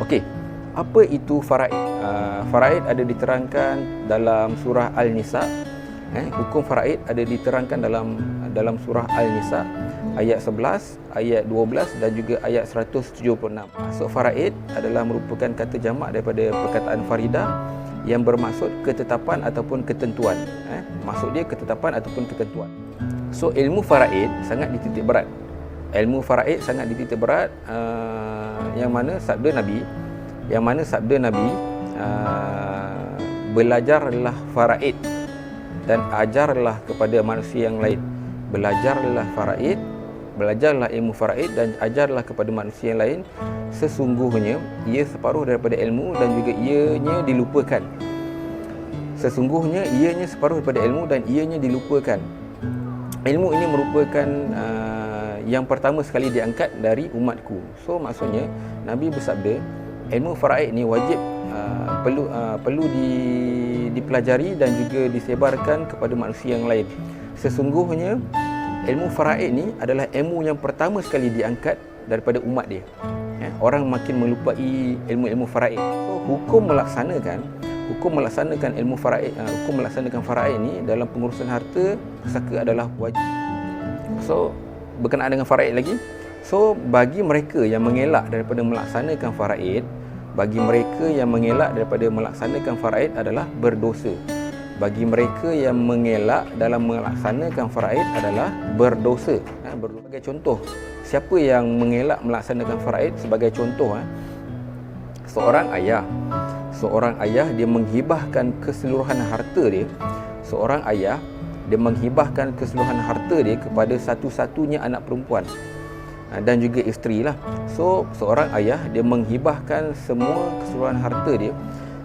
Okey, apa itu faraid? Faraid ada diterangkan dalam surah Al-Nisa. Hukum faraid ada diterangkan dalam surah Al-Nisa ayat 11, ayat 12 dan juga ayat 176. Maksud faraid adalah merupakan kata jamak daripada perkataan faridah yang bermaksud ketetapan ataupun ketentuan. Maksud dia ketetapan ataupun ketentuan. So ilmu faraid sangat dititik berat. Ilmu faraid sangat dititik berat, yang mana sabda Nabi, belajarlah faraid dan ajarlah kepada manusia yang lain. Belajarlah ilmu faraid dan ajarlah kepada manusia yang lain. Sesungguhnya ia separuh daripada ilmu dan juga ianya dilupakan. Ilmu ini merupakan yang pertama sekali diangkat dari umatku. So maksudnya Nabi bersabda, ilmu faraid ni wajib perlu dipelajari dan juga disebarkan kepada manusia yang lain. Sesungguhnya ilmu faraid ni adalah ilmu yang pertama sekali diangkat daripada umat dia. Orang makin melupai ilmu-ilmu faraid. So hukum melaksanakan ilmu faraid, hukum melaksanakan faraid ni dalam pengurusan harta pusaka adalah wajib. So berkenaan dengan faraid lagi, so bagi mereka yang mengelak daripada melaksanakan faraid, adalah berdosa. Sebagai contoh, siapa yang mengelak melaksanakan faraid? Sebagai contoh, seorang ayah dia menghibahkan keseluruhan harta dia, kepada satu-satunya anak perempuan dan juga isteri lah. So seorang ayah dia menghibahkan semua keseluruhan harta dia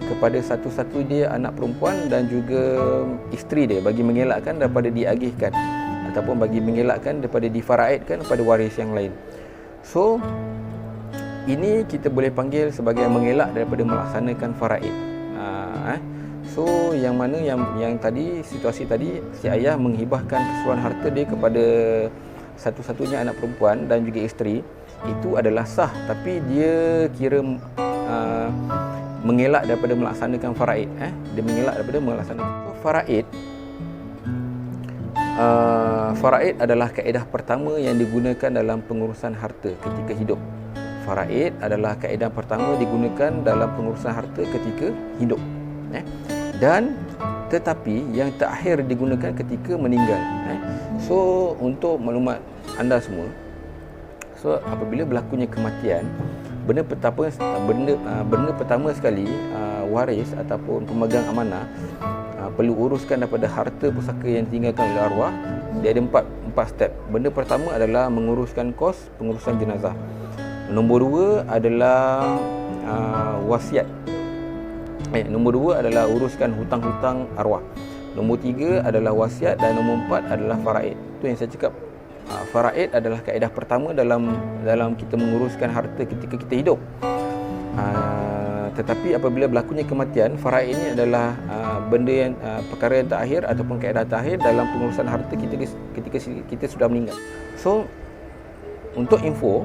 kepada satu-satunya anak perempuan dan juga isteri dia, bagi mengelakkan daripada diagihkan ataupun bagi mengelakkan daripada difaraidkan kepada waris yang lain. So ini kita boleh panggil sebagai mengelak daripada melaksanakan faraid. So yang mana yang tadi, situasi tadi, si ayah menghibahkan keseluruhan harta dia kepada satu-satunya anak perempuan dan juga isteri, itu adalah sah, tapi dia kira mengelak daripada melaksanakan faraid. Dia mengelak daripada melaksanakan faraid adalah kaedah pertama yang digunakan dalam pengurusan harta ketika hidup. Dan tetapi yang terakhir digunakan ketika meninggal. So untuk maklumat anda semua, so apabila berlakunya kematian, benda pertama sekali waris ataupun pemegang amanah perlu uruskan daripada harta pusaka yang ditinggalkan oleh arwah. Dia ada empat step. Benda pertama adalah menguruskan kos pengurusan jenazah. Nombor 2 adalah wasiat. Nombor 2 adalah uruskan hutang-hutang arwah. Nombor 3 adalah wasiat dan nombor 4 adalah faraid. Itu yang saya cakap. Faraid adalah kaedah pertama dalam kita menguruskan harta ketika kita hidup. Tetapi apabila berlakunya kematian, faraid ini adalah perkara yang terakhir ataupun kaedah terakhir dalam pengurusan harta ketika kita sudah meninggal. So untuk info,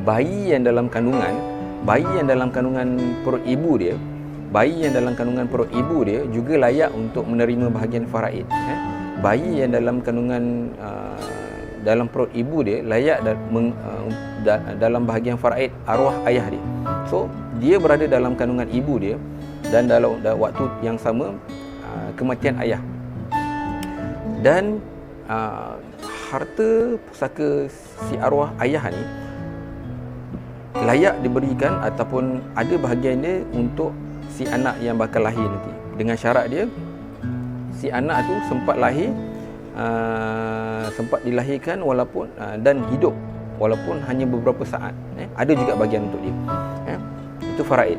bayi yang dalam kandungan perut ibu dia juga layak untuk menerima bahagian faraid. Bayi yang dalam kandungan dalam perut ibu dia layak dalam bahagian faraid arwah ayah dia. So dia berada dalam kandungan ibu dia dan dalam waktu yang sama kematian ayah. Dan harta pusaka si arwah ayah ni layak diberikan ataupun ada bahagian dia untuk si anak yang bakal lahir nanti, dengan syarat dia si anak tu sempat dilahirkan walaupun dan hidup walaupun hanya beberapa saat. Ada juga bahagian untuk dia. Itu faraid.